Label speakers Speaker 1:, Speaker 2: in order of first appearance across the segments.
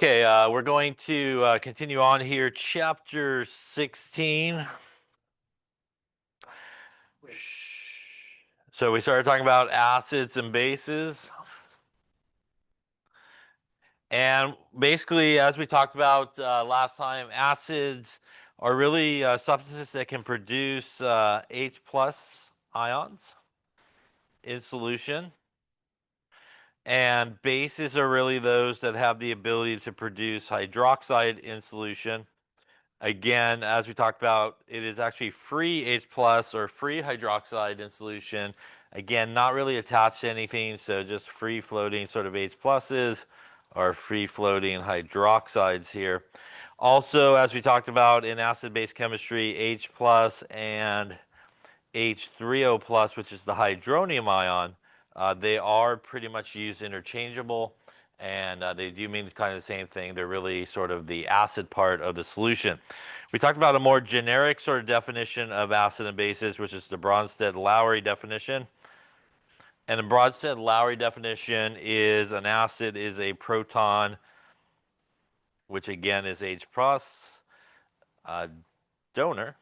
Speaker 1: Okay, we're going to continue on here, chapter 16. So we started talking about acids and bases. And basically, as we talked about last time, acids are really substances that can produce H plus ions in solution. And bases are really those that have the ability to produce hydroxide in solution. Again, as we talked about, it is actually free H plus or free hydroxide in solution. Again, not really attached to anything, so just free floating sort of H pluses or free floating hydroxides here. Also, as we talked about in acid-base chemistry, H plus and H3O plus, which is the hydronium ion, they are pretty much used interchangeable, and they do mean kind of the same thing. They're really sort of the acid part of the solution. We talked about a more generic sort of definition of acid and bases, which is the Bronsted Lowry definition. And the Bronsted Lowry definition is an acid is a proton, which again is H plus donor,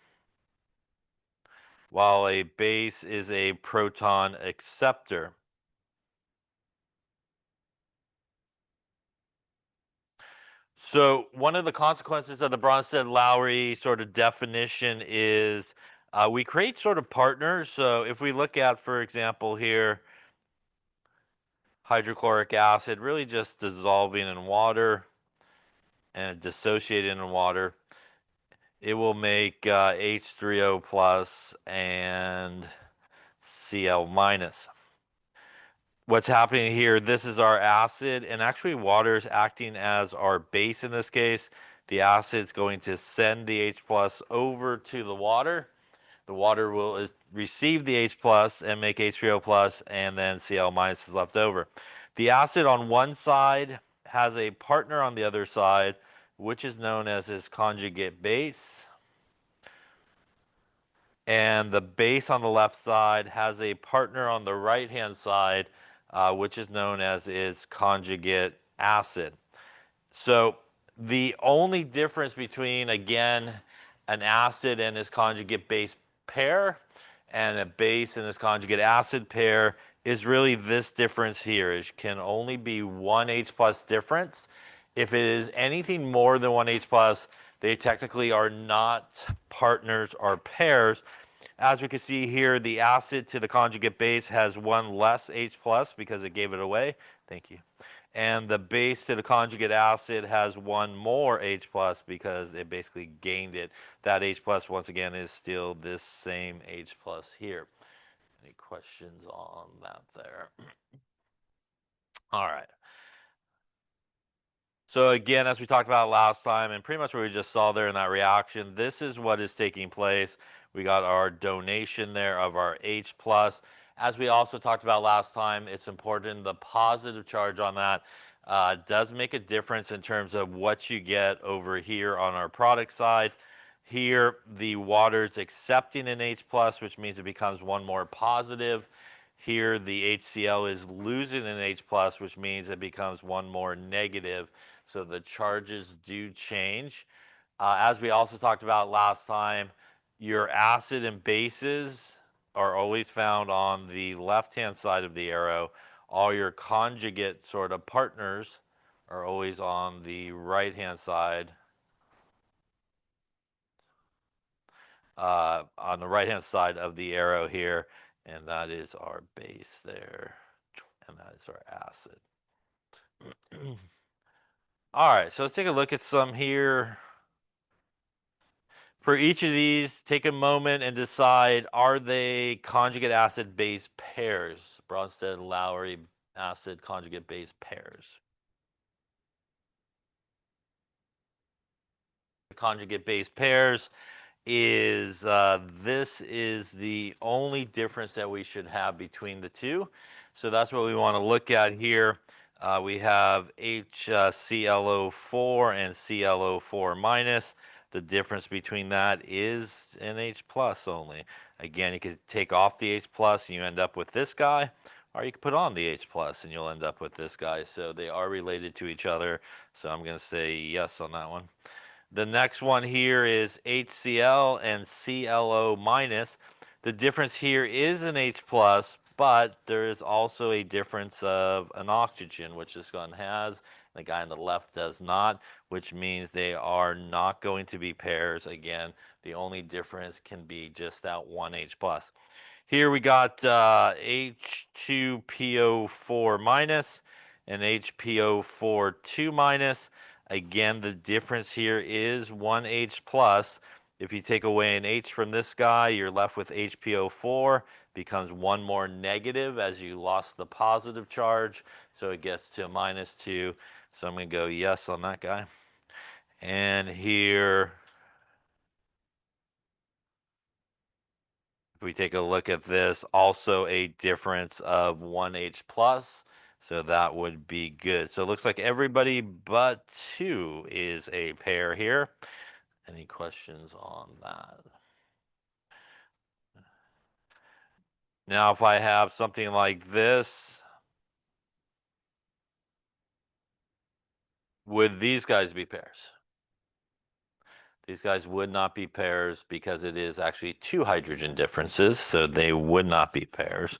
Speaker 1: while a base is a proton acceptor. So one of the consequences of the Bronsted Lowry sort of definition is we create sort of partners. So if we look at, for example, here, hydrochloric acid really just dissolving in water and dissociating in water, it will make H3O plus and Cl minus. What's happening here, this is our acid, and actually water is acting as our base in this case. The acid is going to send the H plus over to the water. The water will receive the H plus and make H3O plus, and then Cl minus is left over. The acid on one side has a partner on the other side, which is known as its conjugate base. And the base on the left side has a partner on the right-hand side, which is known as its conjugate acid. So the only difference between, again, an acid and its conjugate base pair and a base and its conjugate acid pair is really this difference here. It can only be one H plus difference. If it is anything more than one H plus, they technically are not partners or pairs. As we can see here, the acid to the conjugate base has one less H plus because it gave it away. Thank you. And the base to the conjugate acid has one more H plus because it basically gained it. That H plus, once again, is still this same H plus here. Any questions on that there? All right. So again, as we talked about last time, and pretty much what we just saw there in that reaction, this is what is taking place. We got our donation there of our H plus. As we also talked about last time, it's important the positive charge on that does make a difference in terms of what you get over here on our product side. Here, the water is accepting an H plus, which means it becomes one more positive. Here, the HCl is losing an H plus, which means it becomes one more negative. So the charges do change. As we also talked about last time, your acid and bases are always found on the left-hand side of the arrow. All your conjugate sort of partners are always on the right-hand side. On the right-hand side of the arrow here, and that is our base there, and that is our acid. All right, so let's take a look at some here. For each of these, take a moment and decide, are they conjugate acid base pairs? Bronsted Lowry acid conjugate base pairs. Conjugate base pairs is this is the only difference that we should have between the two. So that's what we want to look at here. We have HClO4 and ClO4 minus. The difference between that is an H plus only. Again, you can take off the H plus and you end up with this guy, or you can put on the H plus and you'll end up with this guy. So they are related to each other. So I'm going to say yes on that one. The next one here is HCl and ClO minus. The difference here is an H plus, but there is also a difference of an oxygen, which this one has. The guy on the left does not, which means they are not going to be pairs. Again, the only difference can be just that one H plus. Here we got H2PO4 minus and HPO4 2 minus. Again, the difference here is one H plus. If you take away an H from this guy, you're left with HPO4, becomes one more negative as you lost the positive charge. So it gets to -2. So I'm going to go yes on that guy. And here, if we take a look at this, also a difference of 1H plus. So that would be good. So it looks like everybody but 2 is a pair here. Any questions on that? Now, if I have something like this, would these guys be pairs? These guys would not be pairs because it is actually 2 hydrogen differences, so they would not be pairs.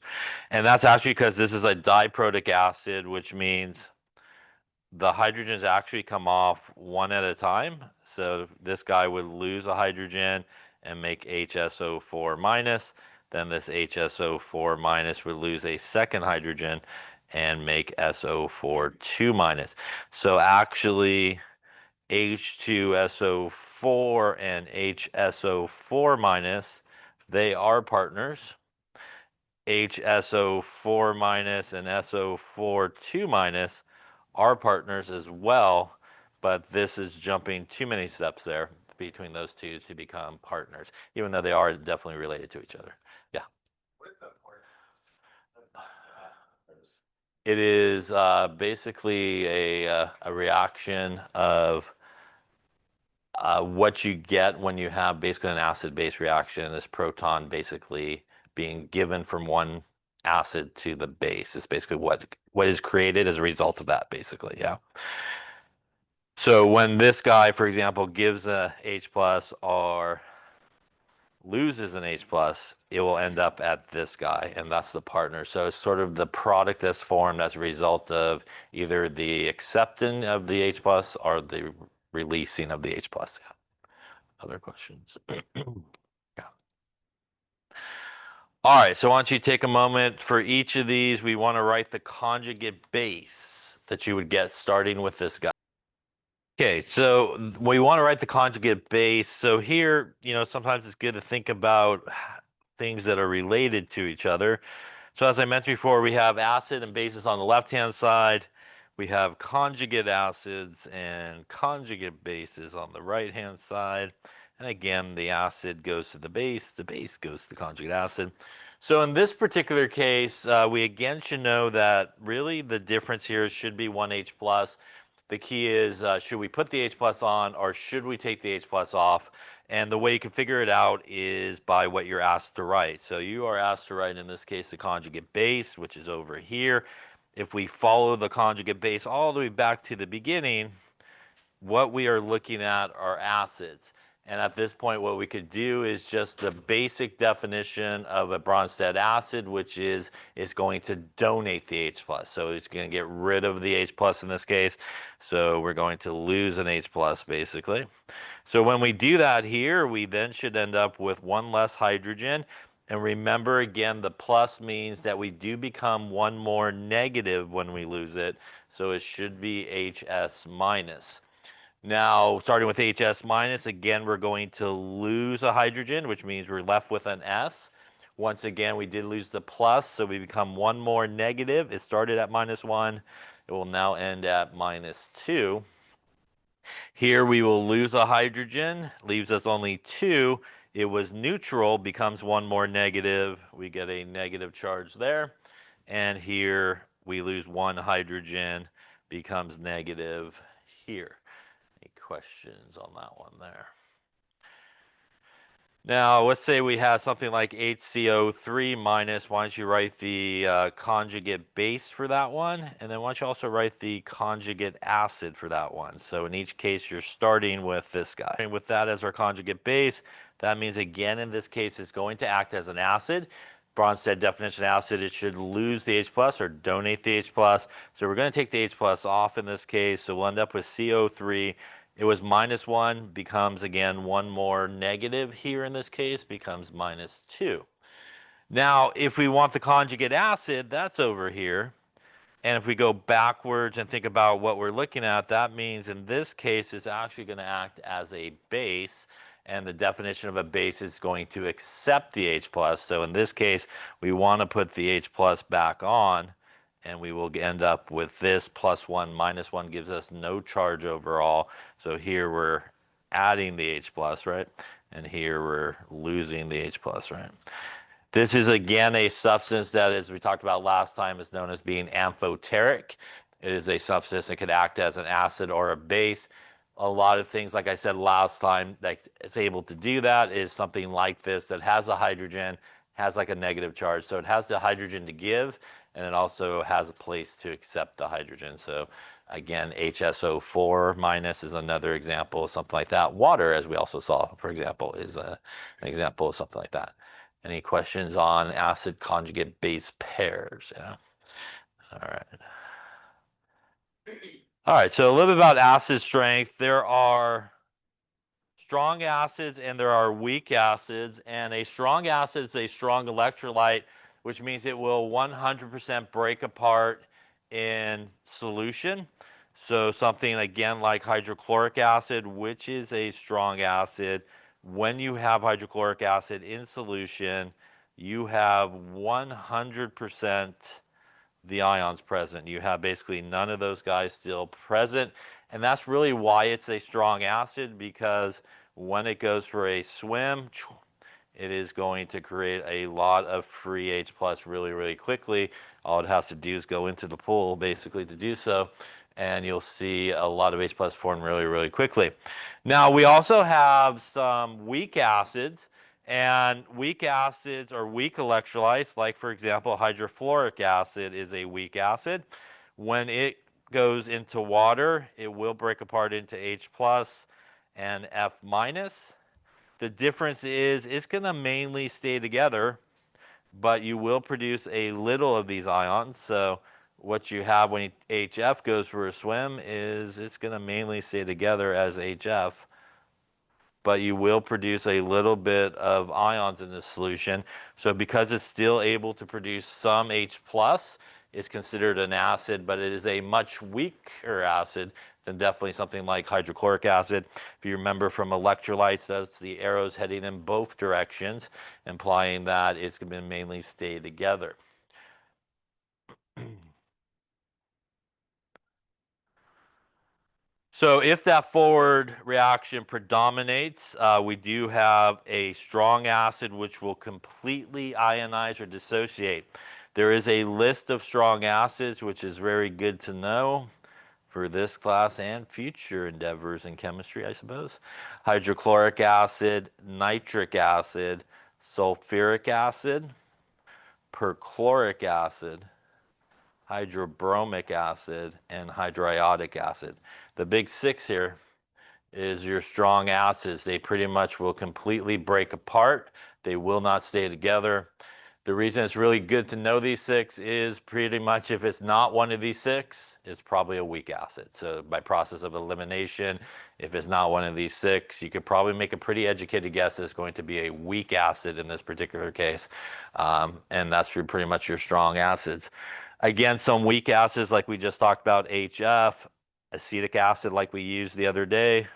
Speaker 1: And that's actually because this is a diprotic acid, which means the hydrogens actually come off one at a time. So this guy would lose a hydrogen and make HSO4 minus. Then this HSO4 minus would lose a second hydrogen and make SO4 2 minus. So actually H2SO4 and HSO4 minus, they are partners. HSO4 minus and SO4 2 minus are partners as well, but this is jumping too many steps there between those two to become partners, even though they are definitely related to each other. Yeah. It is basically a reaction of what you get when you have basically an acid-base reaction. This proton basically being given from one acid to the base is basically what is created as a result of that, basically. Yeah. So when this guy, for example, gives a H plus or loses an H plus, it will end up at this guy, and that's the partner. So it's sort of the product that's formed as a result of either the accepting of the H plus or the releasing of the H plus. Yeah. Other questions? Yeah. All right, so why don't you take a moment for each of these? We want to write the conjugate base that you would get starting with this guy. Okay, so we want to write the conjugate base. So here, sometimes it's good to think about things that are related to each other. So as I mentioned before, we have acid and bases on the left-hand side. We have conjugate acids and conjugate bases on the right-hand side. And again, the acid goes to the base goes to the conjugate acid. So in this particular case, we again should know that really the difference here should be 1H plus. The key is, should we put the H plus on or should we take the H plus off? And the way you can figure it out is by what you're asked to write. So you are asked to write, in this case, the conjugate base, which is over here. If we follow the conjugate base all the way back to the beginning, what we are looking at are acids. And at this point, what we could do is just the basic definition of a Bronsted acid, which is going to donate the H plus. So it's going to get rid of the H plus in this case. So we're going to lose an H plus basically. So when we do that here, we then should end up with one less hydrogen. And remember, again, the plus means that we do become one more negative when we lose it. So it should be HS minus. Now, starting with HS minus, again, we're going to lose a hydrogen, which means we're left with an S. Once again, we did lose the plus, so we become one more negative. It started at -1. It will now end at -2. Here we will lose a hydrogen, leaves us only 2. It was neutral, becomes one more negative. We get a negative charge there. And here we lose one hydrogen, becomes negative here. Any questions on that one there? Now, let's say we have something like HCO3 minus. Why don't you write the conjugate base for that one? And then why don't you also write the conjugate acid for that one? So in each case, you're starting with this guy. And with that as our conjugate base, that means again, in this case, it's going to act as an acid. Bronsted definition acid, it should lose the H plus or donate the H plus. So we're going to take the H plus off in this case. So we'll end up with CO3. It was -1, becomes again one more negative here in this case, becomes -2. Now, if we want the conjugate acid, that's over here. And if we go backwards and think about what we're looking at, that means in this case, it's actually going to act as a base. And the definition of a base is going to accept the H plus. So in this case, we want to put the H plus back on. And we will end up with this +1. -1 gives us no charge overall. So here we're adding the H plus, right? And here we're losing the H plus, right? This is again a substance that, as we talked about last time, is known as being amphoteric. It is a substance that could act as an acid or a base. A lot of things, like I said last time, that it's able to do that is something like this that has a hydrogen, has like a negative charge. So it has the hydrogen to give, and it also has a place to accept the hydrogen. So again, HSO4 minus is another example of something like that. Water, as we also saw, for example, is an example of something like that. Any questions on acid conjugate base pairs? Yeah. All right. All right. So a little bit about acid strength. There are strong acids and there are weak acids. And a strong acid is a strong electrolyte, which means it will 100% break apart in solution. So something again like hydrochloric acid, which is a strong acid. When you have hydrochloric acid in solution, you have 100% the ions present. You have basically none of those guys still present. And that's really why it's a strong acid, because when it goes for a swim, it is going to create a lot of free H plus really, really quickly. All it has to do is go into the pool basically to do so. And you'll see a lot of H plus form really, really quickly. Now, we also have some weak acids. And weak acids are weak electrolytes, like, for example, hydrofluoric acid is a weak acid. When it goes into water, it will break apart into H plus and F minus. The difference is it's going to mainly stay together, but you will produce a little of these ions. So what you have when HF goes for a swim is it's going to mainly stay together as HF, but you will produce a little bit of ions in the solution. So because it's still able to produce some H plus, it's considered an acid, but it is a much weaker acid than definitely something like hydrochloric acid. If you remember from electrolytes, that's the arrows heading in both directions, implying that it's going to mainly stay together. So if that forward reaction predominates, we do have a strong acid which will completely ionize or dissociate. There is a list of strong acids, which is very good to know for this class and future endeavors in chemistry, I suppose. Hydrochloric acid, nitric acid, sulfuric acid, perchloric acid, hydrobromic acid, and hydriodic acid. The big six here is your strong acids. They pretty much will completely break apart. They will not stay together. The reason it's really good to know these six is pretty much if it's not one of these six, it's probably a weak acid. So by process of elimination, if it's not one of these six, you could probably make a pretty educated guess it's going to be a weak acid in this particular case. And that's pretty much your strong acids. Again, some weak acids like we just talked about, HF, acetic acid like we used the other day.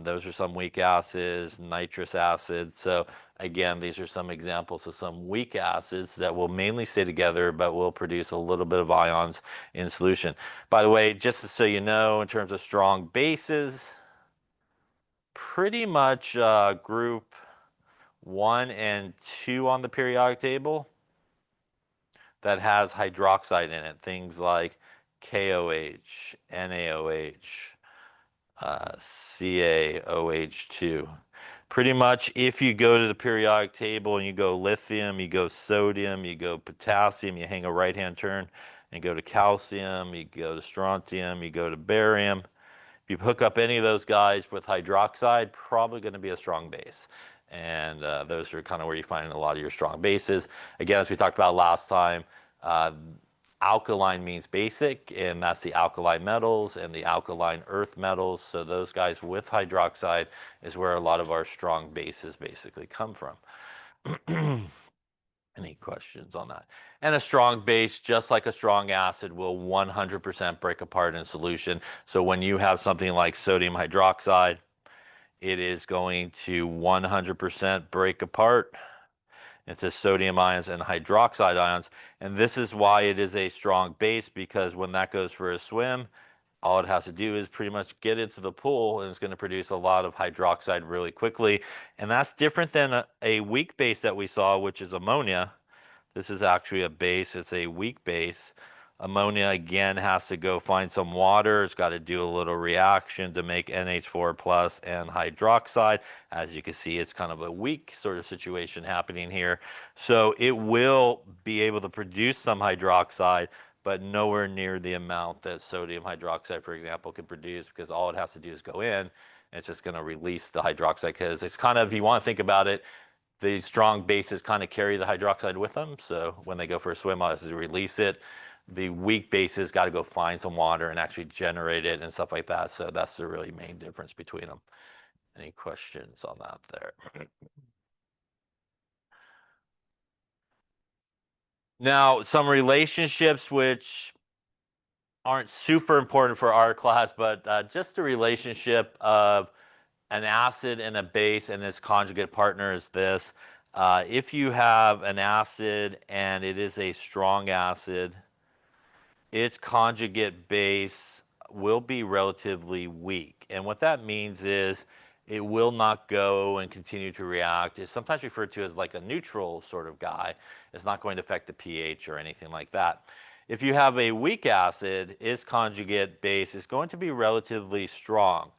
Speaker 1: Those are some weak acids, nitrous acid. So again, these are some examples of some weak acids that will mainly stay together, but will produce a little bit of ions in solution. By the way, just so you know, in terms of strong bases, pretty much group 1 and 2 on the periodic table that has hydroxide in it. Things like KOH, NaOH, CaOH2. Pretty much, if you go to the periodic table and you go lithium, you go sodium, you go potassium, you hang a right-hand turn and go to calcium, you go to strontium, you go to barium. If you hook up any of those guys with hydroxide, probably going to be a strong base. And those are kind of where you find a lot of your strong bases. Again, as we talked about last time, uh, alkaline means basic, and that's the alkali metals and the alkaline earth metals. So those guys with hydroxide is where a lot of our strong bases basically come from. Any questions on that? And a strong base, just like a strong acid, will 100% break apart in solution. So when you have something like sodium hydroxide, it is going to 100% break apart. It says sodium ions and hydroxide ions. And this is why it is a strong base, because when that goes for a swim, all it has to do is pretty much get into the pool and it's going to produce a lot of hydroxide really quickly. And that's different than a weak base that we saw, which is ammonia. This is actually a base. It's a weak base. Ammonia, again, has to go find some water. It's got to do a little reaction to make NH4 plus and hydroxide. As you can see, it's kind of a weak sort of situation happening here. So it will be able to produce some hydroxide, but nowhere near the amount that sodium hydroxide, for example, can produce, because all it has to do is go in, and it's just going to release the hydroxide, because it's kind of, if you want to think about it, the strong bases kind of carry the hydroxide with them. So when they go for a swim, all it has to release it. The weak bases got to go find some water and actually generate it and stuff like that. So that's the really main difference between them. Any questions on that there? Now, some relationships which aren't super important for our class, but just the relationship of an acid and a base and its conjugate partner is this. If you have an acid and it is a strong acid, its conjugate base will be relatively weak. And what that means is it will not go and continue to react. It's sometimes referred to as like a neutral sort of guy. It's not going to affect the pH or anything like that. If you have a weak acid, its conjugate base is going to be relatively strong.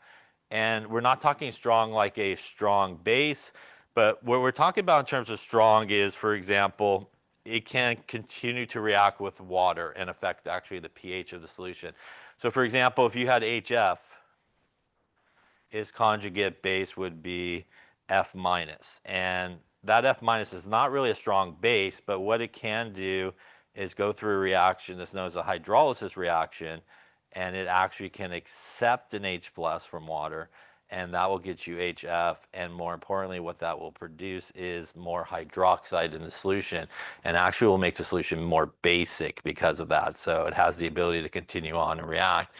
Speaker 1: And we're not talking strong like a strong base, but what we're talking about in terms of strong is, for example, it can continue to react with water and affect actually the pH of the solution. So for example, if you had HF, its conjugate base would be F minus. And that F minus is not really a strong base, but what it can do is go through a reaction that's known as a hydrolysis reaction, and it actually can accept an H plus from water, and that will get you HF. And more importantly, what that will produce is more hydroxide in the solution, and actually will make the solution more basic because of that. So it has the ability to continue on and react.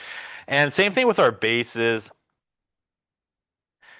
Speaker 1: And same thing with our bases.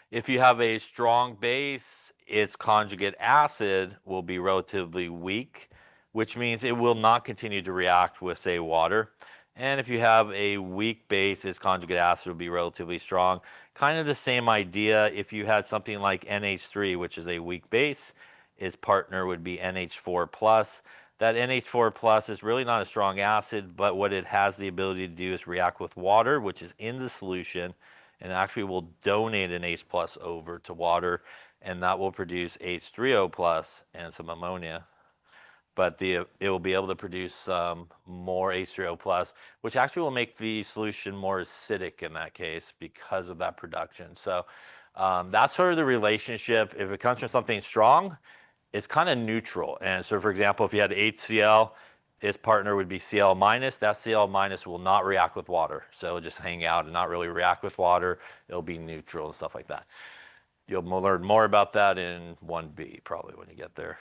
Speaker 1: If you have a strong base, its conjugate acid will be relatively weak, which means it will not continue to react with, say, water. And if you have a weak base, its conjugate acid will be relatively strong. Kind of the same idea if you had something like NH3, which is a weak base, its partner would be NH4 plus. That NH4 plus is really not a strong acid, but what it has the ability to do is react with water, which is in the solution, and actually will donate an H plus over to water, and that will produce H3O plus and some ammonia. But it will be able to produce some more H3O plus, which actually will make the solution more acidic in that case because of that production. So that's sort of the relationship. If it comes from something strong, it's kind of neutral. And so, for example, if you had HCl, its partner would be Cl minus. That Cl minus will not react with water. So it'll just hang out and not really react with water. It'll be neutral and stuff like that. You'll learn more about that in 1B probably when you get there,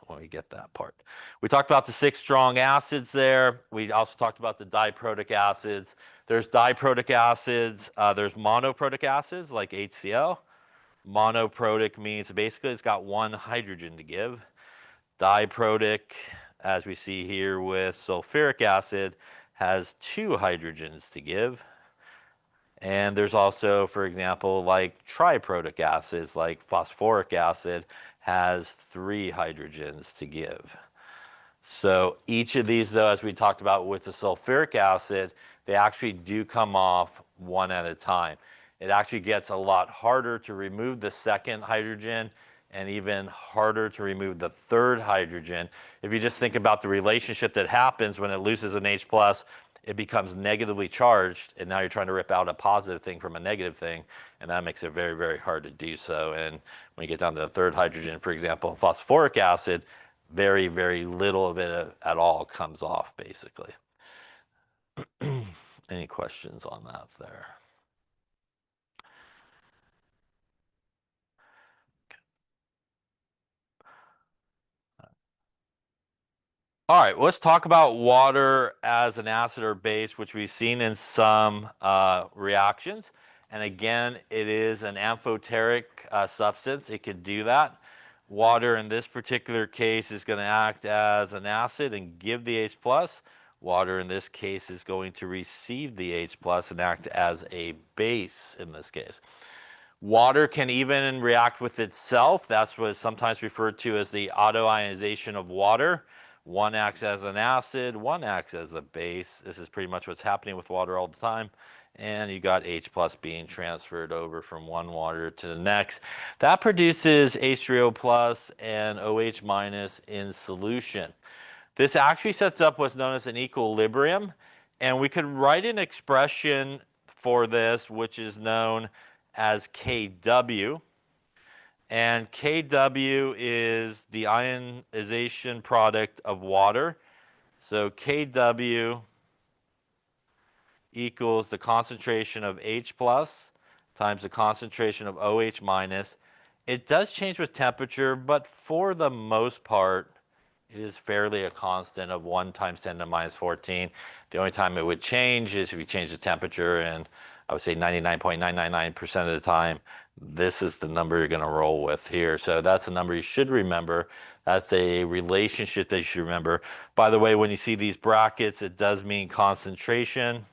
Speaker 1: when we get that part. We talked about the 6 strong acids there. We also talked about the diprotic acids. There's diprotic acids. There's monoprotic acids like HCl. Monoprotic means basically it's got one hydrogen to give. Diprotic, as we see here with sulfuric acid, has 2 hydrogens to give. And there's also, for example, like triprotic acids, like phosphoric acid, has 3 hydrogens to give. So each of these, though, as we talked about with the sulfuric acid, they actually do come off one at a time. it actually gets a lot harder to remove the second hydrogen and even harder to remove the third hydrogen. If you just think about the relationship that happens when it loses an H plus, it becomes negatively charged, and now you're trying to rip out a positive thing from a negative thing, and that makes it very, very hard to do so. And when you get down to the third hydrogen, for example, phosphoric acid, very, very little of it at all comes off, basically. Any questions on that there? All right, let's talk about water as an acid or base, which we've seen in some reactions. And again, it is an amphoteric substance. It could do that. Water in this particular case is going to act as an acid and give the H plus. Water in this case is going to receive the H plus and act as a base in this case. Water can even react with itself. That's what is sometimes referred to as the autoionization of water. One acts as an acid, one acts as a base. This is pretty much what's happening with water all the time. And you got H plus being transferred over from one water to the next. That produces H3O plus and OH minus in solution. This actually sets up what's known as an equilibrium. And we could write an expression for this, which is known as Kw. And Kw is the ionization product of water. So Kw equals the concentration of H plus times the concentration of OH minus. It does change with temperature, but for the most part, it is fairly a constant of 1 times 10 to the minus 14. The only time it would change is if you change the temperature, and I would say 99.999% of the time, this is the number you're going to roll with here. So that's a number you should remember. That's a relationship that you should remember. By the way, when you see these brackets, it does mean concentration.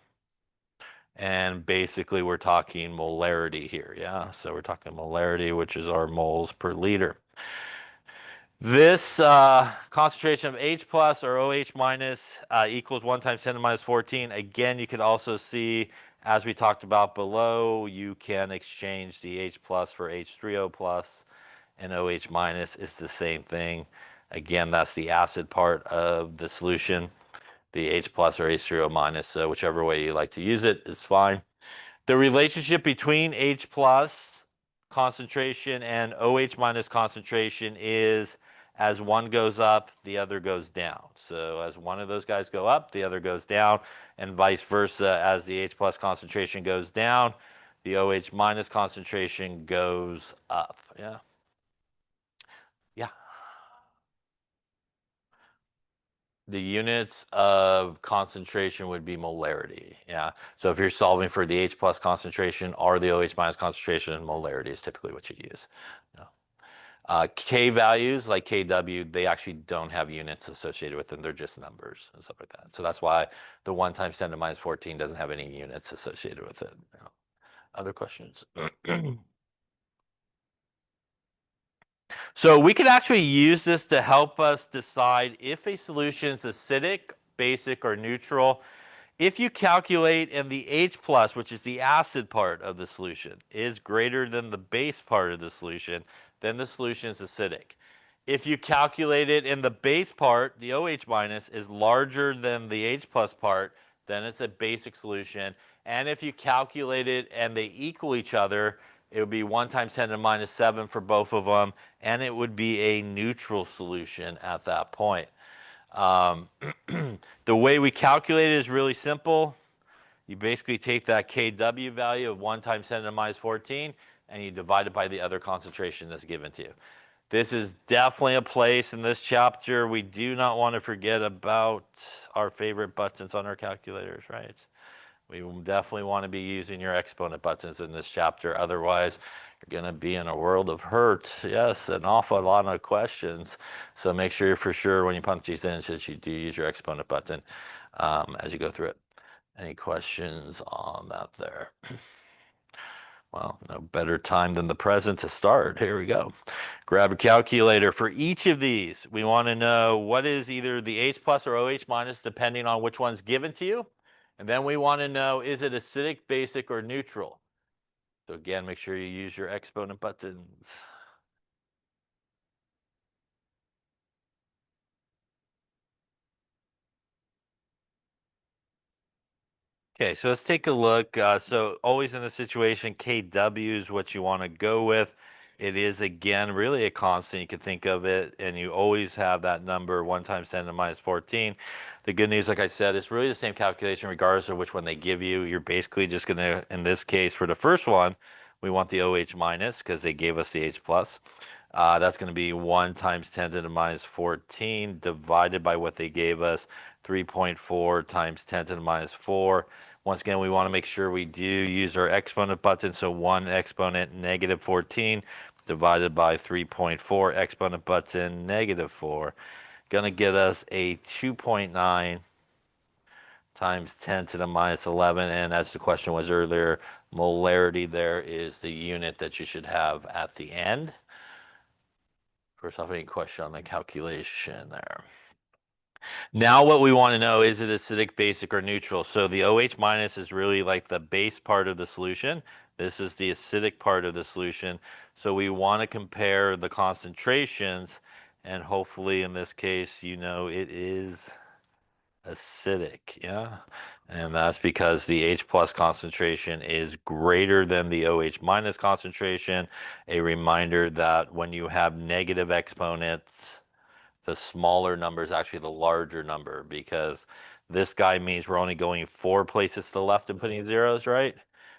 Speaker 1: And basically, we're talking molarity here. Yeah, so we're talking molarity, which is our moles per liter. This concentration of H plus or OH minus equals 1 times 10 to the minus 14. Again, you could also see, as we talked about below, you can exchange the H plus for H3O plus, and OH minus is the same thing. Again, that's the acid part of the solution, the H plus or H3O minus. So whichever way you like to use it is fine. The relationship between H plus concentration and OH minus concentration is as one goes up, the other goes down. So as one of those guys go up, the other goes down, and vice versa. As the H plus concentration goes down, the OH minus concentration goes up. Yeah. Yeah. The units of concentration would be molarity. Yeah. So if you're solving for the H plus concentration or the OH minus concentration, molarity is typically what you use. Yeah. K values like Kw, they actually don't have units associated with them. They're just numbers and stuff like that. So that's why the 1 times 10 to the minus 14 doesn't have any units associated with it. Yeah. Other questions? So we could actually use this to help us decide if a solution is acidic, basic, or neutral. If you calculate and the H plus, which is the acid part of the solution, is greater than the base part of the solution, then the solution is acidic. If you calculate it and the base part, the OH minus, is larger than the H plus part, then it's a basic solution. And if you calculate it and they equal each other, it would be 1 times 10 to the minus 7 for both of them, and it would be a neutral solution at that point. The way we calculate it is really simple. You basically take that Kw value of 1 times 10 to the minus 14, and you divide it by the other concentration that's given to you. This is definitely a place in this chapter. We do not want to forget about our favorite buttons on our calculators, right? We definitely want to be using your exponent buttons in this chapter. Otherwise, you're going to be in a world of hurt. Yes, an awful lot of questions. So make sure for sure when you punch these in that you do use your exponent button as you go through it. Any questions on that there? Well, no better time than the present to start. Here we go. Grab a calculator. For each of these, we want to know what is either the H plus or OH minus, depending on which one's given to you. And then we want to know, is it acidic, basic, or neutral? So again, make sure you use your exponent buttons. Okay, so let's take a look. So always in the situation, KW is what you want to go with. It is, again, really a constant. You can think of it, and you always have that number, 1 times 10 to the minus 14. The good news, like I said, it's really the same calculation regardless of which one they give you. You're basically just going to, in this case, for the first one, we want the OH minus because they gave us the H plus. That's going to be 1 times 10 to the minus 14 divided by what they gave us, 3.4 times 10 to the minus 4. Once again, we want to make sure we do use our exponent button. So 1 exponent negative 14 divided by 3.4 exponent button negative 4. Going to get us a 2.9 times 10 to the minus 11. And as the question was earlier, molarity there is the unit that you should have at the end. First off, any question on the calculation there? Now what we want to know, is it acidic, basic, or neutral? So the OH minus is really like the base part of the solution. This is the acidic part of the solution. So we want to compare the concentrations, and hopefully in this case, you know it is acidic, yeah? And that's because the H plus concentration is greater than the OH minus concentration. A reminder that when you have negative exponents, the smaller number is actually the larger number, because this guy means we're only going 4 places to the left and putting zeros, right?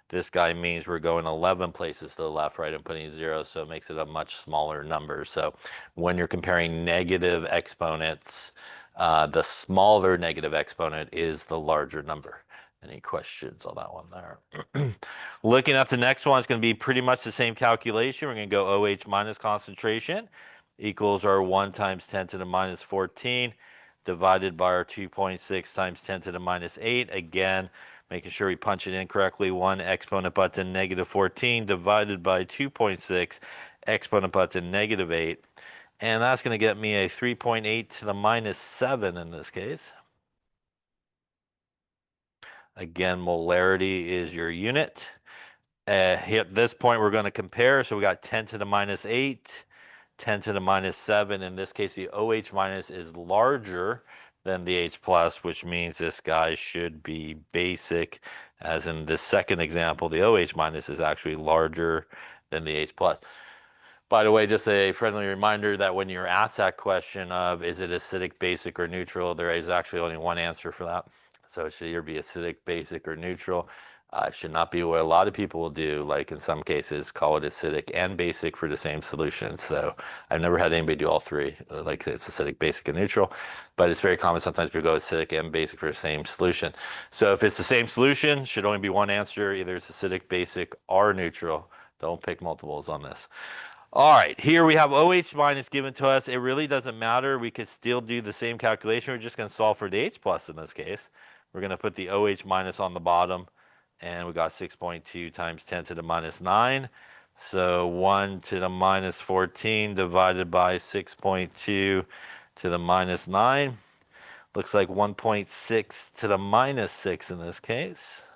Speaker 1: This guy means we're going 11 places to the left, right, and putting zeros, so it makes it a much smaller number. So when you're comparing negative exponents, the smaller negative exponent is the larger number. Any questions on that one there? Looking at the next one, it's going to be pretty much the same calculation. We're going to go OH minus concentration equals our 1 times 10 to the minus 14 divided by our 2.6 times 10 to the minus 8. Again, making sure we punch it in correctly. 1 exponent button negative 14 divided by 2.6 exponent button negative 8. And that's going to get me a 3.8 to the minus 7 in this case. Again, molarity is your unit. At this point, we're going to compare. So we got 10 to the minus 8, 10 to the minus 7. In this case, the OH minus is larger than the H plus, which means this guy should be basic. As in this second example, the OH minus is actually larger than the H plus. By the way, just a friendly reminder that when you're asked that question of is it acidic, basic, or neutral, there is actually only one answer for that. So it should either be acidic, basic, or neutral. It should not be what a lot of people will do, like in some cases, call it acidic and basic for the same solution. So I've never had anybody do all three, like it's acidic, basic, and neutral. But it's very common sometimes people go acidic and basic for the same solution. So if it's the same solution, should only be one answer. Either it's acidic, basic, or neutral. Don't pick multiples on this. All right, here we have OH minus given to us. It really doesn't matter. We could still do the same calculation. We're just going to solve for the H plus in this case. We're going to put the OH minus on the bottom, and we got 6.2 times 10 to the minus 9. So 1 to the minus 14 divided by 6.2 to the minus 9. Looks like 1.6 to the minus 6 in this case.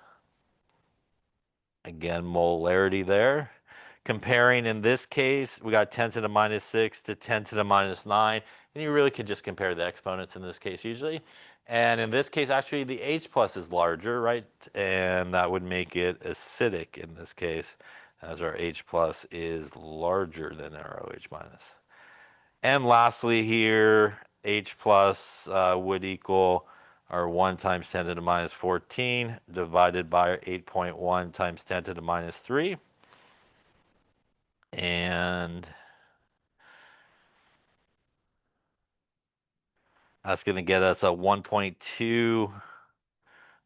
Speaker 1: Again, molarity there. Comparing in this case, we got 10 to the minus 6 to 10 to the minus 9. And you really could just compare the exponents in this case usually. And in this case, actually, the H plus is larger, right? And that would make it acidic in this case, as our H plus is larger than our OH minus. And lastly here, H plus would equal our 1 times 10 to the minus 14 divided by our 8.1 times 10 to the minus 3. And that's going to get us a 1.2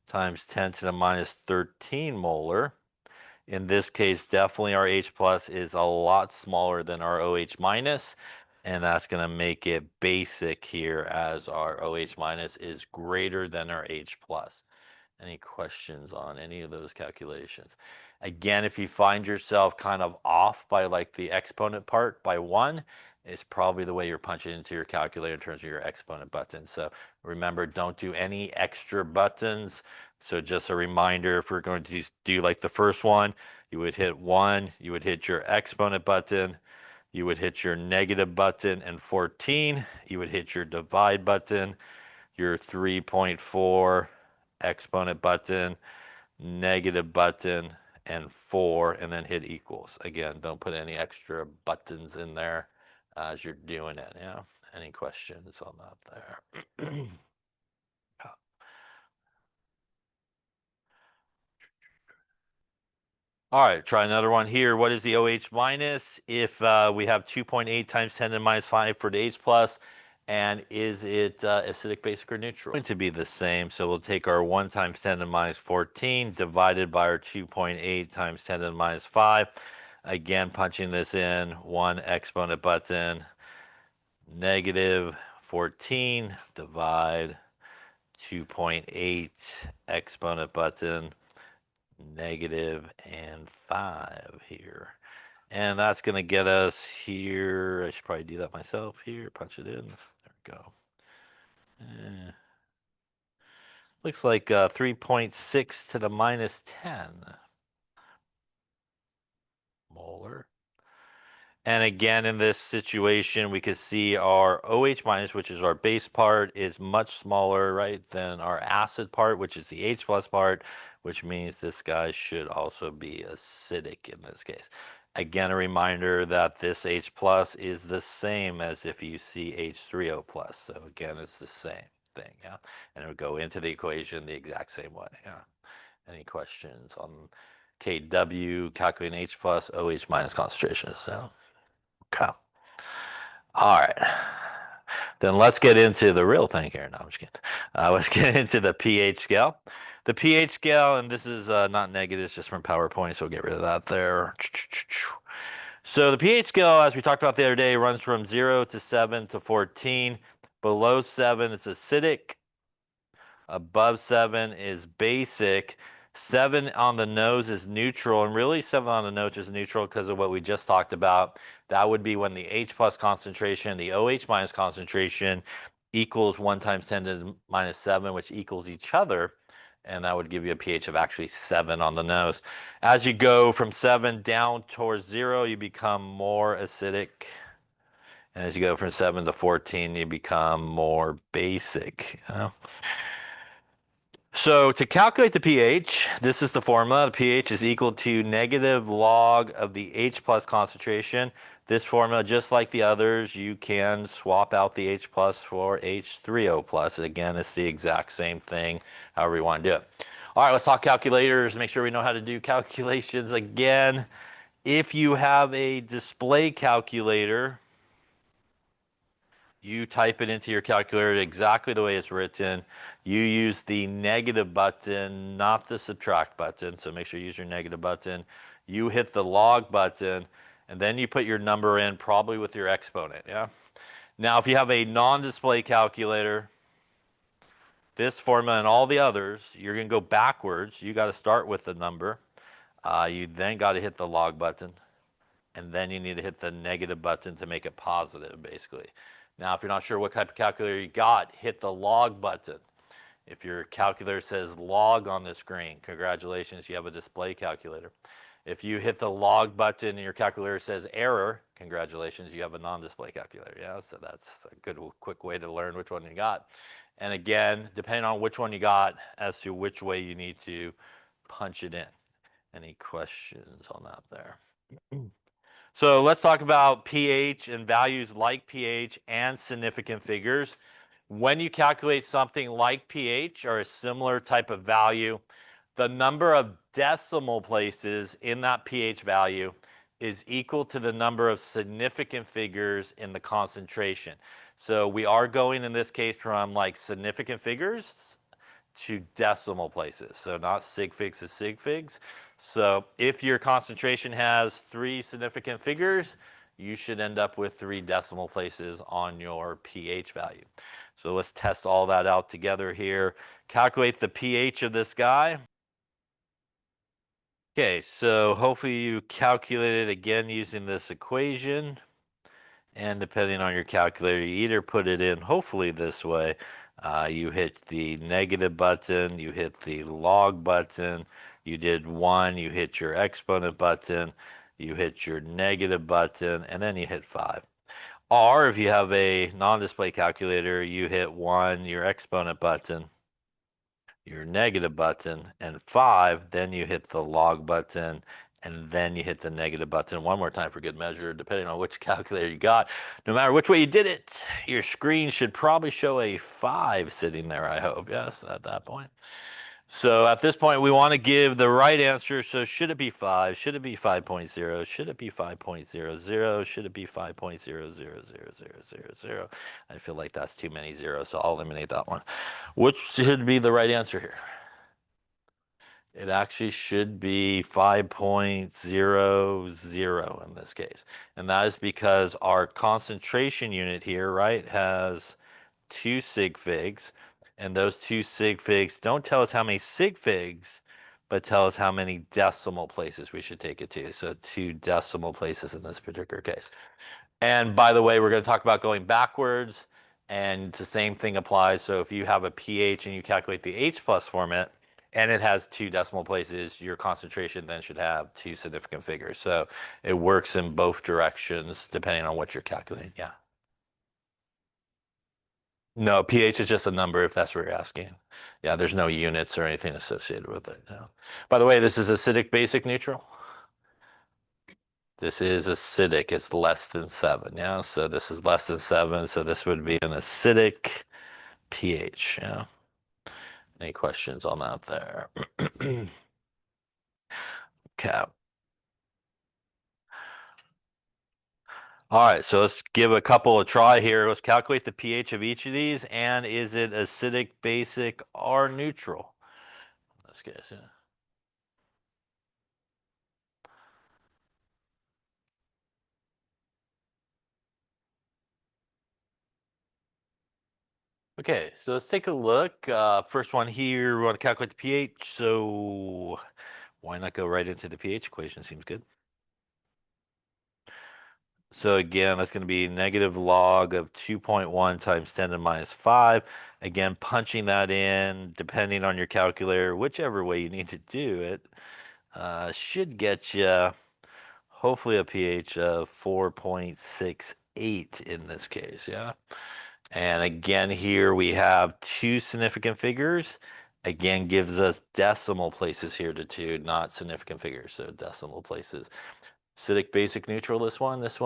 Speaker 1: times 10 to the minus 13 molar. In this case, definitely our H plus is a lot smaller than our OH minus, and that's going to make it basic here, as our OH minus is greater than our H plus. Any questions on any of those calculations? Again, if you find yourself kind of off by like the exponent part by 1, it's probably the way you're punching into your calculator in terms of your exponent button. So remember, don't do any extra buttons. So just a reminder, if we're going to do like the first one, You would hit 1, you would hit your exponent button, you would hit your negative button, and 14, you would hit your divide button, your 3.4 exponent button, negative button, and 4, and then hit equals. Again, don't put any extra buttons in there as you're doing it. Yeah. Any questions on that there? All right, try another one here. What is the OH minus if we have 2.8 times 10 to the minus 5 for the H plus? And is it acidic, basic, or neutral? It's going to be the same. So we'll take our 1 times 10 to the minus 14 divided by our 2.8 times 10 to the minus 5. Again, punching this in, 1 exponent button, negative 14, divide 2.8 exponent button, negative and 5 here. And that's going to get us here. I should probably do that myself here. Punch it in. There we go. Looks like 3.6 to the minus 10 molar. And again, in this situation, we can see our OH minus, which is our base part, is much smaller, right, than our acid part, which is the H plus part, which means this guy should also be acidic in this case. Again, a reminder that this H plus is the same as if you see H3O plus. So again, it's the same thing, yeah? And it would go into the equation the exact same way, yeah? Any questions on KW, calculating H plus, OH minus concentration? So. Okay. All right. Then let's get into the real thing here. No, I'm just kidding. Let's get into the pH scale. The pH scale, and this is not negative, it's just from PowerPoint, so we'll get rid of that there. So the pH scale, as we talked about the other day, runs from 0 to 7 to 14. Below 7 is acidic. Above 7 is basic. 7 on the nose is neutral, and really 7 on the nose is neutral because of what we just talked about. That would be when the H plus concentration, the OH minus concentration equals 1 times 10 to the minus 7, which equals each other, and that would give you a pH of actually 7 on the nose. As you go from 7 down towards 0, you become more acidic. And as you go from 7 to 14, you become more basic. So to calculate the pH, this is the formula. The pH is equal to negative log of the H plus concentration. This formula, just like the others, you can swap out the H plus for H3O plus. Again, it's the exact same thing, however you want to do it. All right, let's talk calculators. Make sure we know how to do calculations again. If you have a display calculator, you type it into your calculator exactly the way it's written. You use the negative button, not the subtract button. So make sure you use your negative button. You hit the log button, and then you put your number in, probably with your exponent, yeah? Now, if you have a non-display calculator, this formula and all the others, you're going to go backwards. You got to start with the number. You then got to hit the log button, and then you need to hit the negative button to make it positive, basically. Now, if you're not sure what type of calculator you got, hit the log button. If your calculator says log on the screen, congratulations, you have a display calculator. If you hit the log button and your calculator says error, congratulations, you have a non-display calculator. Yeah, so that's a good, quick way to learn which one you got. And again, depending on which one you got, as to which way you need to punch it in. Any questions on that there? So let's talk about pH and values like pH and significant figures. When you calculate something like pH or a similar type of value, the number of decimal places in that pH value is equal to the number of significant figures in the concentration. So we are going in this case from like significant figures to decimal places. So not sig figs to sig figs. So if your concentration has 3 significant figures, you should end up with 3 decimal places on your pH value. So let's test all that out together here. Calculate the pH of this guy. Okay, so hopefully you calculate it again using this equation. And depending on your calculator, you either put it in, hopefully this way, you hit the negative button, you hit the log button, You did 1, you hit your exponent button, you hit your negative button, and then you hit 5. Or if you have a non-display calculator, you hit 1, your exponent button, your negative button, and 5, then you hit the log button, and then you hit the negative button one more time for good measure, depending on which calculator you got. No matter which way you did it, your screen should probably show a 5 sitting there, I hope. Yes, at that point. So at this point, we want to give the right answer. So should it be 5? Should it be 5.0? Should it be 5.00? Should it be 5.0000000? I feel like that's too many zeros, so I'll eliminate that one. Which should be the right answer here? It actually should be 5.00 in this case. And that is because our concentration unit here, right, has 2 sig figs. And those 2 sig figs don't tell us how many sig figs, but tell us how many decimal places we should take it to. So 2 decimal places in this particular case. And by the way, we're going to talk about going backwards, and the same thing applies. So if you have a pH and you calculate the H plus format, and it has 2 decimal places, your concentration then should have 2 significant figures. So it works in both directions depending on what you're calculating. Yeah. No, pH is just a number if that's what you're asking. Yeah, there's no units or anything associated with it. No. By the way, this is acidic, basic, neutral. This is acidic. It's less than 7. Yeah, so this is less than 7. So this would be an acidic pH. Yeah. Any questions on that there? Okay. All right, so let's give a couple a try here. Let's calculate the pH of each of these, and is it acidic, basic, or neutral? In this case, yeah. Okay, so let's take a look. First one here, we want to calculate the pH. So why not go right into the pH equation? Seems good. So again, that's going to be negative log of 2.1 times 10 to the minus 5. Again, punching that in, depending on your calculator, whichever way you need to do it, should get you hopefully a pH of 4.68 in this case, yeah? And again, here we have 2 significant figures. Again, gives us decimal places here to 2, not significant figures, so decimal places. Acidic, basic, neutral, this one is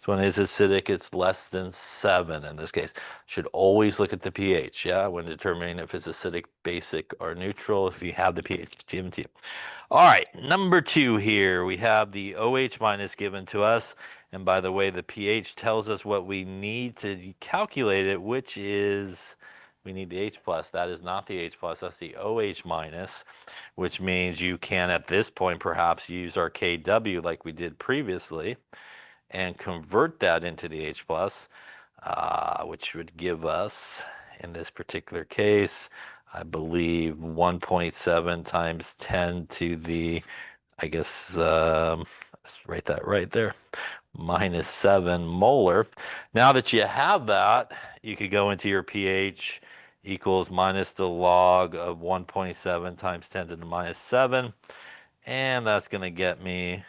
Speaker 1: acidic. It's less than 7 in this case. Should always look at the pH, yeah, when determining if it's acidic, basic, or neutral, if you have the pH given to you. All right, number 2 here, we have the OH minus given to us. And by the way, the pH tells us what we need to calculate it, which is we need the H plus. That is not the H plus, that's the OH minus, which means you can at this point perhaps use our KW like we did previously and convert that into the H plus, which would give us, in this particular case, I believe 1.7 times 10 to the, I guess, let's write that right there, minus 7 molar. Now that you have that, you could go into your pH equals minus the log of 1.7 times 10 to the minus 7. And that's going to get me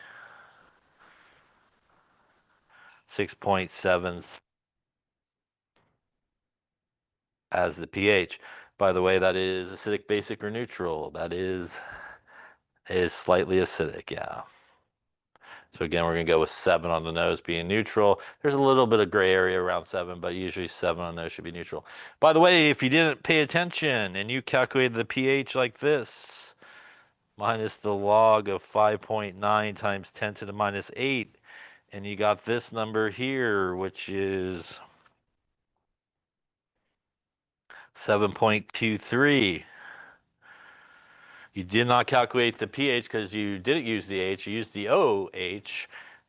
Speaker 1: 6.7 as the pH. By the way, that is acidic, basic, or neutral. That is slightly acidic, yeah. So again, we're going to go with 7 on the nose being neutral. There's a little bit of gray area around 7, but usually 7 on the nose should be neutral. By the way, if you didn't pay attention and you calculated the pH like this, minus the log of 5.9 times 10 to the minus 8, and you got this number here, which is 7.23. You did not calculate the pH because you didn't use the H, you used the OH.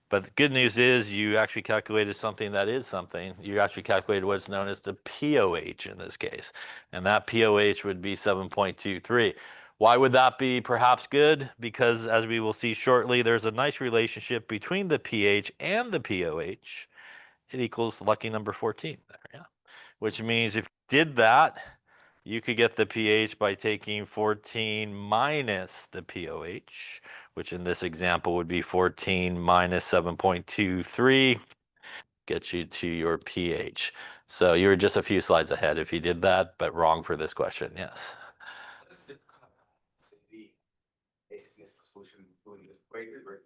Speaker 1: But the good news is you actually calculated something that is something. You actually calculated what's known as the POH in this case. And that POH would be 7.23. Why would that be perhaps good? Because as we will see shortly, there's a nice relationship between the pH and the POH. It equals lucky number 14 there, yeah. Which means if you did that, You could get the pH by taking 14 minus the pOH, which in this example would be 14 minus 7.23, gets you to your pH. So you were just a few slides ahead if you did that, but wrong for this question, yes.
Speaker 2: Basically, solution including this equation with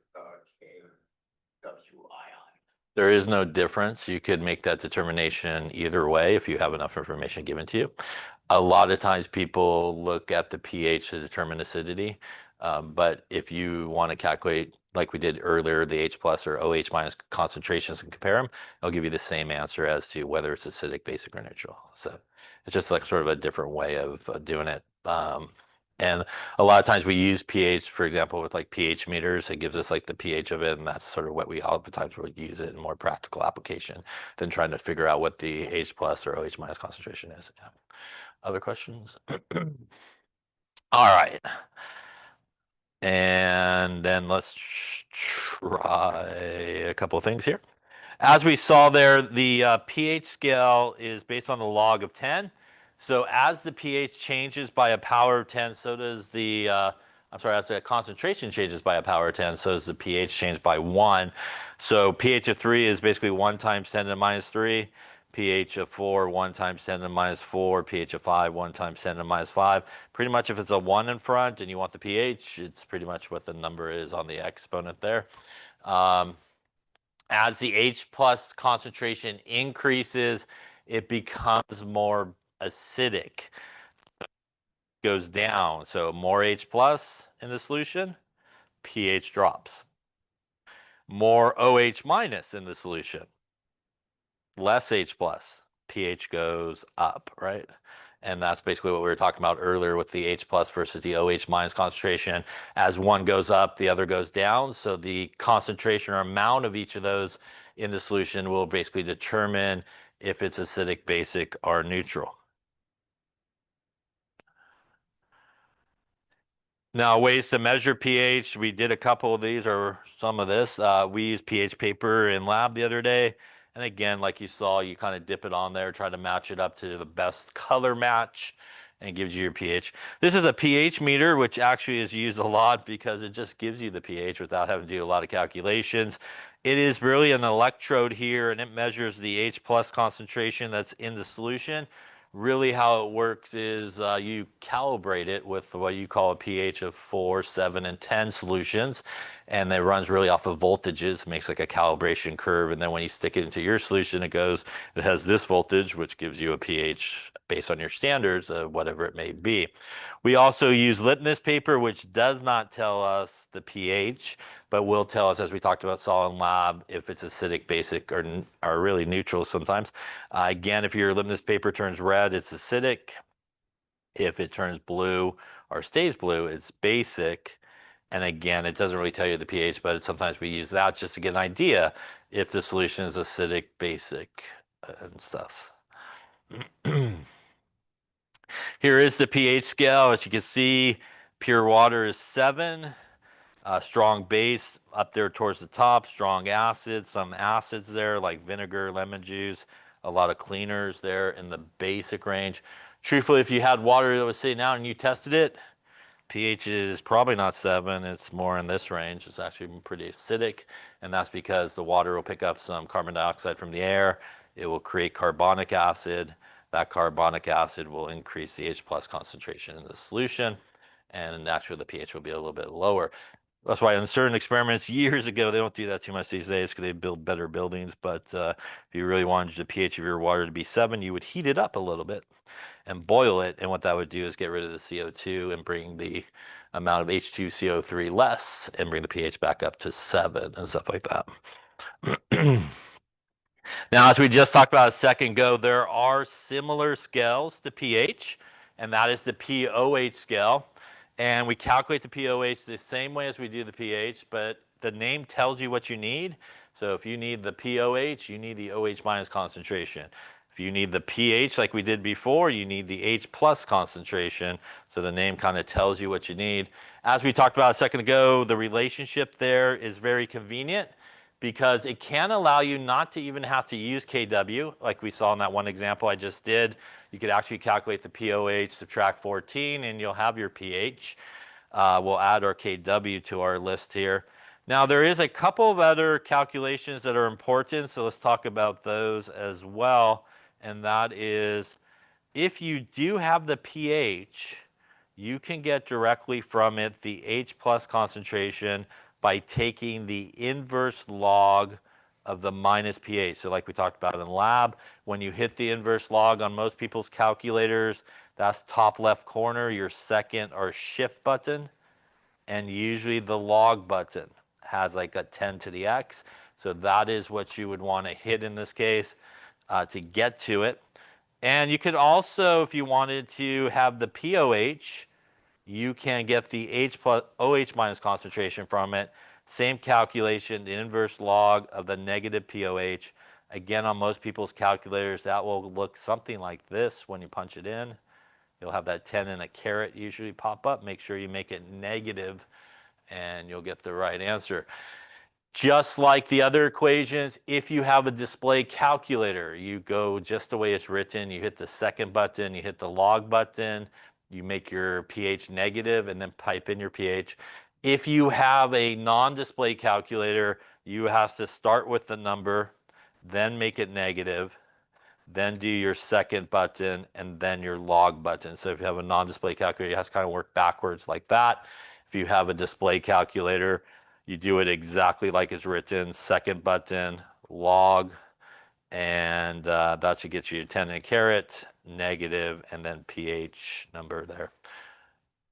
Speaker 2: KW ion.
Speaker 1: There is no difference. You could make that determination either way if you have enough information given to you. A lot of times people look at the pH to determine acidity, but if you want to calculate, like we did earlier, the H plus or OH minus concentrations and compare them, it'll give you the same answer as to whether it's acidic, basic, or neutral. So it's just like sort of a different way of doing it. And a lot of times we use pH, for example, with like pH meters. It gives us like the pH of it, and that's sort of what we oftentimes would use it in more practical application than trying to figure out what the H plus or OH minus concentration is. Yeah. Other questions? All right. And then let's try a couple of things here. As we saw there, the pH scale is based on the log of 10. So as the pH changes by a power of 10, so does the, as the concentration changes by a power of 10, so does the pH change by 1. So pH of 3 is basically 1 times 10 to the minus 3. pH of 4, 1 times 10 to the minus 4. pH of 5, 1 times 10 to the minus 5. Pretty much if it's a 1 in front and you want the pH, it's pretty much what the number is on the exponent there. As the H plus concentration increases, it becomes more acidic, goes down. So more H plus in the solution, pH drops. More OH minus in the solution, less H plus, pH goes up, right? And that's basically what we were talking about earlier with the H plus versus the OH minus concentration. As one goes up, the other goes down. So the concentration or amount of each of those in the solution will basically determine if it's acidic, basic, or neutral. Now, ways to measure pH. We did a couple of these or some of this. We used pH paper in lab the other day. And again, like you saw, you kind of dip it on there, try to match it up to the best color match, and it gives you your pH. This is a pH meter, which actually is used a lot because it just gives you the pH without having to do a lot of calculations. It is really an electrode here, and it measures the H plus concentration that's in the solution. Really how it works is you calibrate it with what you call a pH of 4, 7, and 10 solutions, and it runs really off of voltages, makes like a calibration curve, and then when you stick it into your solution, it has this voltage, which gives you a pH based on your standards of whatever it may be. We also use litmus paper, which does not tell us the pH, but will tell us, as we talked about saw in lab, if it's acidic, basic, or really neutral sometimes. Again, if your litmus paper turns red, it's acidic. If it turns blue or stays blue, it's basic. And again, it doesn't really tell you the pH, but sometimes we use that just to get an idea if the solution is acidic, basic, and stuff. Here is the pH scale. As you can see, pure water is 7. Strong base up there towards the top, strong acid, some acids there like vinegar, lemon juice, a lot of cleaners there in the basic range. Truthfully, if you had water that was sitting out and you tested it, pH is probably not 7, it's more in this range. It's actually pretty acidic, and that's because the water will pick up some carbon dioxide from the air. It will create carbonic acid. That carbonic acid will increase the H plus concentration in the solution, and naturally the pH will be a little bit lower. That's why in certain experiments years ago, they don't do that too much these days because they build better buildings. But if you really wanted the pH of your water to be 7, you would heat it up a little bit and boil it. And what that would do is get rid of the CO2 and bring the amount of H2CO3 less and bring the pH back up to 7 and stuff like that. Now, as we just talked about a second ago, there are similar scales to pH, and that is the pOH scale. And we calculate the pOH the same way as we do the pH, but the name tells you what you need. So if you need the pOH, you need the OH minus concentration. If you need the pH like we did before, you need the H plus concentration. So the name kind of tells you what you need. As we talked about a second ago, the relationship there is very convenient because it can allow you not to even have to use KW, like we saw in that one example I just did. You could actually calculate the pOH, subtract 14, and you'll have your pH. We'll add our KW to our list here. Now, there is a couple of other calculations that are important, so let's talk about those as well. And that is, if you do have the pH, you can get directly from it the H plus concentration by taking the inverse log of the minus pH. So like we talked about in the lab, when you hit the inverse log on most people's calculators, that's top left corner, your second or shift button, and usually the log button has like a 10 to the x. So that is what you would want to hit in this case to get to it. And you could also, if you wanted to have the pOH, you can get the H plus OH minus concentration from it. Same calculation, the inverse log of the negative pOH. Again, on most people's calculators, that will look something like this when you punch it in. You'll have that 10 and a caret usually pop up. Make sure you make it negative and you'll get the right answer. Just like the other equations, if you have a display calculator, you go just the way it's written. You hit the second button, you hit the log button, you make your pH negative and then type in your pH. If you have a non-display calculator, you have to start with the number, then make it negative, then do your second button, and then your log button. So if you have a non-display calculator, it has to kind of work backwards like that. If you have a display calculator, you do it exactly like it's written, second button, log, and that should get you 10 and a caret, negative, and then pH number there.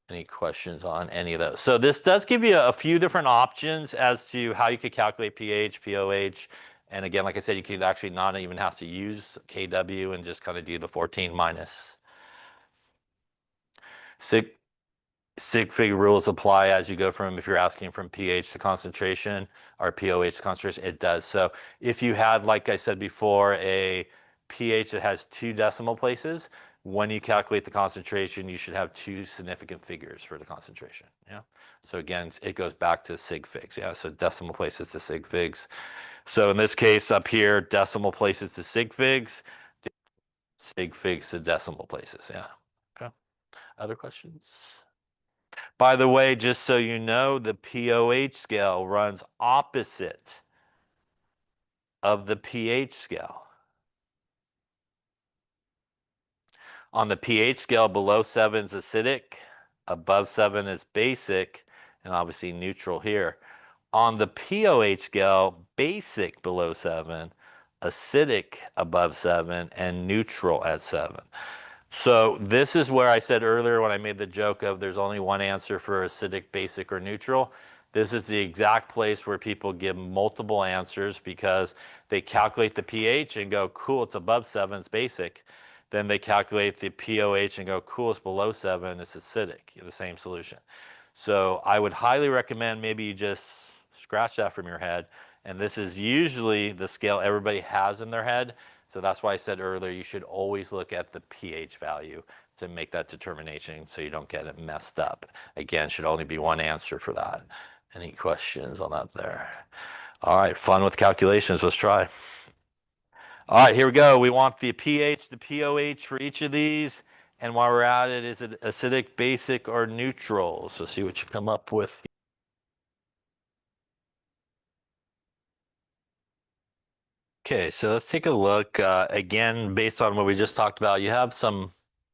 Speaker 1: Any questions on any of those? So this does give you a few different options as to how you could calculate pH, pOH. And again, like I said, you could actually not even have to use KW and just kind of do the 14 minus. Sig fig rules apply as you go from, if you're asking from pH to concentration or pOH to concentration, it does. So if you had, like I said before, a pH that has 2 decimal places, when you calculate the concentration, you should have 2 significant figures for the concentration. Yeah. So again, it goes back to sig figs. Yeah. So decimal places to sig figs. So in this case up here, decimal places to sig figs to decimal places. Yeah. Okay. Other questions? By the way, just so you know, the pOH scale runs opposite of the pH scale. On the pH scale, below 7 is acidic, above 7 is basic, and obviously neutral here. On the pOH scale, basic below 7, acidic above 7, and neutral at 7. So this is where I said earlier when I made the joke of there's only one answer for acidic, basic, or neutral. This is the exact place where people give multiple answers because they calculate the pH and go, cool, it's above 7, it's basic. Then they calculate the pOH and go, cool, it's below 7, it's acidic, the same solution. So I would highly recommend maybe you just scratch that from your head. And this is usually the scale everybody has in their head. So that's why I said earlier, you should always look at the pH value to make that determination so you don't get it messed up. Again, should only be one answer for that. Any questions on that there? All right, fun with calculations. Let's try. All right, here we go. We want the pH, the pOH for each of these. And while we're at it, is it acidic, basic, or neutral? So see what you come up with. Okay, so let's take a look. Again, based on what we just talked about, you have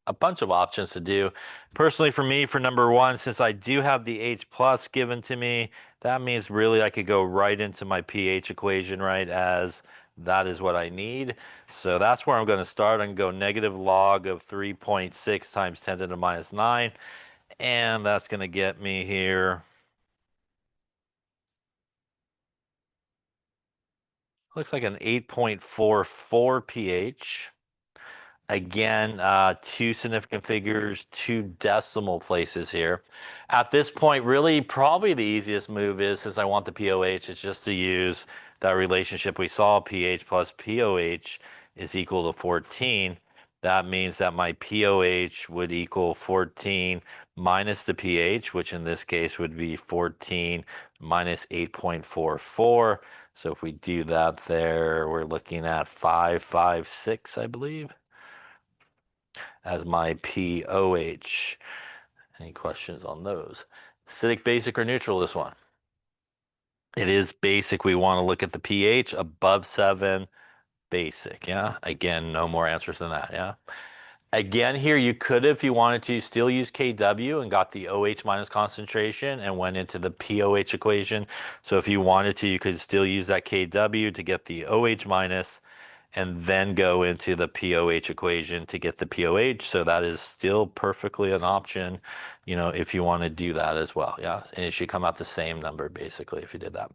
Speaker 1: a bunch of options to do. Personally, for me, for number 1, since I do have the H plus given to me, that means really I could go right into my pH equation, right, as that is what I need. So that's where I'm going to start. I can go negative log of 3.6 times 10 to the minus 9. And that's going to get me here. Looks like an 8.44 pH. Again, 2 significant figures, 2 decimal places here. At this point, really, probably the easiest move is, since I want the pOH, is just to use that relationship we saw, pH plus pOH is equal to 14. that means that my POH would equal 14 minus the pH, which in this case would be 14 minus 8.44. So if we do that there, we're looking at 556, I believe, as my POH. Any questions on those? Acidic, basic, or neutral, this one? It is basic. We want to look at the pH above 7, basic, yeah? Again, no more answers than that, yeah? Again, here you could, if you wanted to, still use KW and got the OH minus concentration and went into the POH equation. So if you wanted to, you could still use that KW to get the OH minus and then go into the POH equation to get the POH. So that is still perfectly an option, if you want to do that as well. Yeah. And it should come out the same number basically if you did that.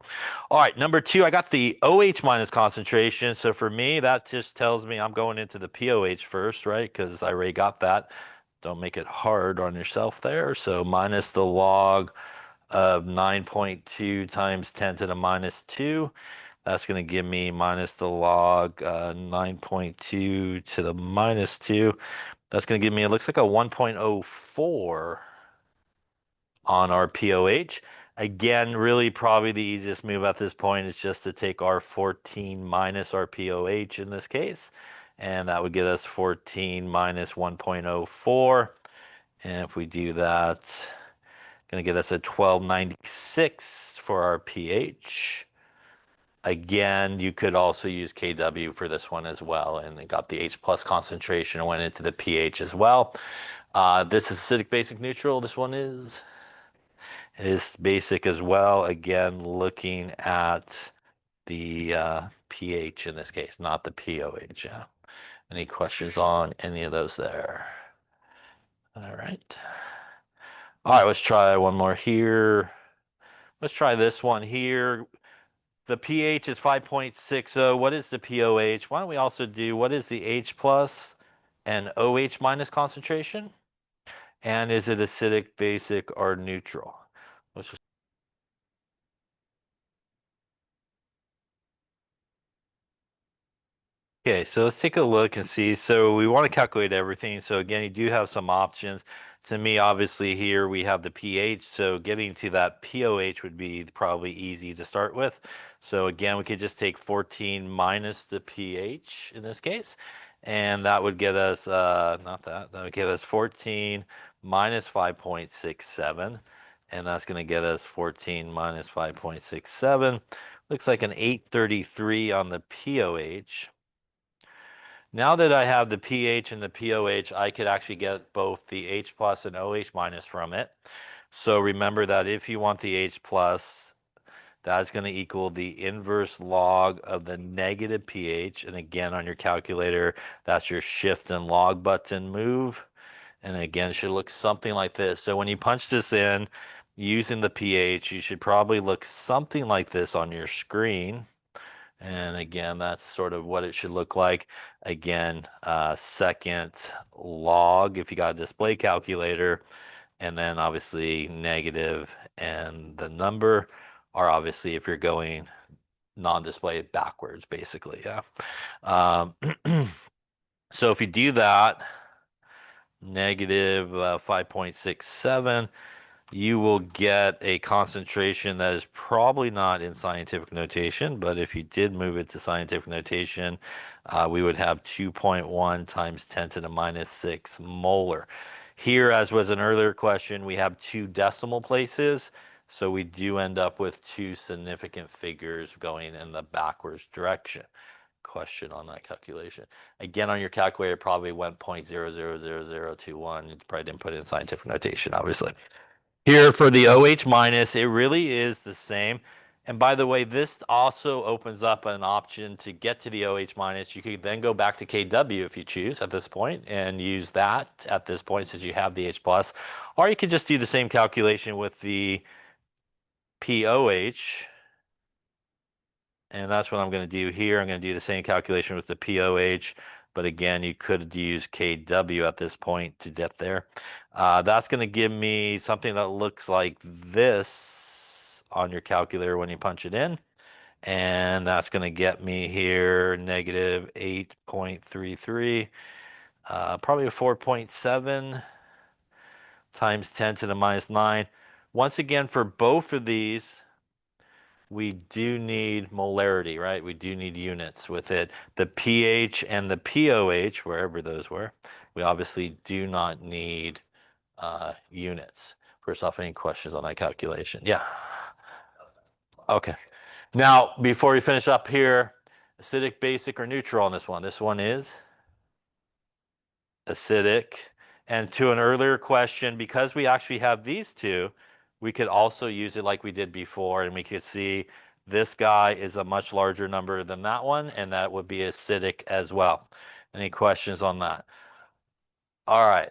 Speaker 1: All right. Number 2, I got the OH minus concentration. So for me, that just tells me I'm going into the POH first, right? Because I already got that. Don't make it hard on yourself there. So minus the log of 9.2 times 10 to the minus 2. That's going to give me minus the log 9.2 to the minus 2. That's going to give me, it looks like a 1.04 on our POH. Again, really probably the easiest move at this point is just to take our 14 minus our POH in this case. And that would get us 14 minus 1.04. And if we do that, going to get us a 1296 for our pH. Again, you could also use KW for this one as well, and it got the H plus concentration and went into the pH as well. This is acidic, basic, neutral. This one is. It is basic as well. Again, looking at the pH in this case, not the POH. Yeah. Any questions on any of those there? All right. All right, let's try one more here. Let's try this one here. The pH is 5.60. What is the POH? Why don't we also do what is the H plus and OH minus concentration? And is it acidic, basic, or neutral? Let's just Okay, so let's take a look and see. So we want to calculate everything. So again, you do have some options. To me, obviously here we have the pH. So getting to that POH would be probably easy to start with. So again, we could just take 14 minus the pH in this case. And that would get us, not that, that would get us 14 minus 5.67. And that's going to get us 14 minus 5.67. Looks like an 833 on the POH. Now that I have the pH and the POH, I could actually get both the H plus and OH minus from it. So remember that if you want the H plus, that's going to equal the inverse log of the negative pH. And again, on your calculator, that's your shift and log button move. And again, it should look something like this. So when you punch this in using the pH, you should probably look something like this on your screen. And again, that's sort of what it should look like. Again, second log if you got a display calculator, and then obviously negative and the number are obviously if you're going non-display backwards, basically, yeah. Um, so if you do that, negative 5.67, you will get a concentration that is probably not in scientific notation, but if you did move it to scientific notation, we would have 2.1 times 10 to the minus 6 molar. Here, as was an earlier question, we have 2 decimal places, so we do end up with 2 significant figures going in the backwards direction. Question on that calculation. Again, on your calculator, it probably went 0.000021. You probably didn't put it in scientific notation, obviously. Here for the OH minus, it really is the same. And by the way, this also opens up an option to get to the OH minus. You could then go back to KW if you choose at this point and use that at this point since you have the H plus. Or you could just do the same calculation with the POH. And that's what I'm going to do here. I'm going to do the same calculation with the POH. But again, you could use KW at this point to get there. That's going to give me something that looks like this on your calculator when you punch it in. And that's going to get me here negative 8.33. Probably a 4.7 times 10 to the minus 9. Once again, for both of these, we do need molarity, right? We do need units with it. The pH and the pOH, wherever those were, we obviously do not need units. First off, any questions on that calculation? Yeah. Okay. Now, before we finish up here, acidic, basic, or neutral on this one? This one is acidic. And to an earlier question, because we actually have these two, we could also use it like we did before, and we could see this guy is a much larger number than that one, and that would be acidic as well. Any questions on that? All right.